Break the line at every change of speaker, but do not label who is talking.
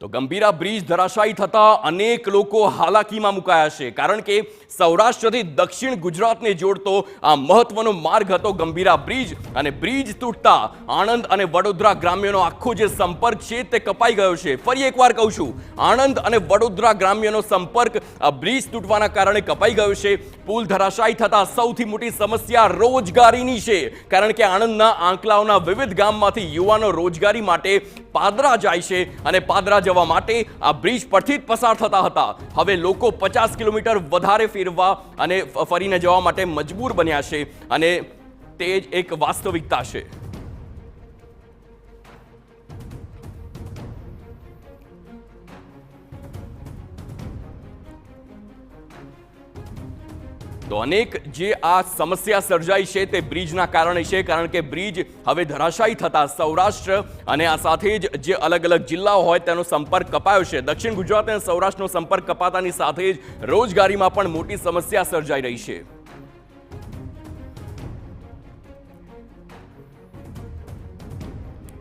તો ગંભીરા બ્રિજ ધરાશાયી થતા અનેક લોકો હાલાકીમાં મુકાયા છે, કારણ કે સૌરાષ્ટ્રથી દક્ષિણ ગુજરાતને જોડતો આ મહત્વનો માર્ગ હતો ગંભીરા બ્રિજ, અને બ્રિજ તૂટતા આણંદ અને વડોદરા ગ્રામ્યનો આખો જે સંપર્ક છે તે કપાઈ ગયો છે. ફરી એકવાર કહું છું, આણંદ અને વડોદરા ગ્રામ્યનો સંપર્ક આ બ્રિજ તૂટવાના કારણે કપાઈ ગયો છે. પુલ ધરાશાયી થતા સૌથી મોટી સમસ્યા રોજગારીની છે, કારણ કે આણંદના આંકલાવના વિવિધ ગામમાંથી યુવાનો રોજગારી માટે પાદરા જાય છે, અને પાદરા જવા માટે આ બ્રિજ પરથી જ પસાર થતા હતા. હવે લોકો 50 કિલોમીટર વધારે ફેરવા અને ફરીને જવા માટે મજબૂર બન્યા છે, અને તે જ એક વાસ્તવિકતા છે. તો અનેક જે આ સમસ્યા સર્જાઈ છે તે બ્રિજના કારણે છે, કારણ કે બ્રિજ હવે ધરાશાયી થતા સૌરાષ્ટ્ર અને આ સાથે જ જે અલગ અલગ જિલ્લાઓ હોય તેનો સંપર્ક કપાયો છે. દક્ષિણ ગુજરાત અને સૌરાષ્ટ્રનો સંપર્ક કપાતાની સાથે જ રોજગારીમાં પણ મોટી સમસ્યા સર્જાઈ રહી છે.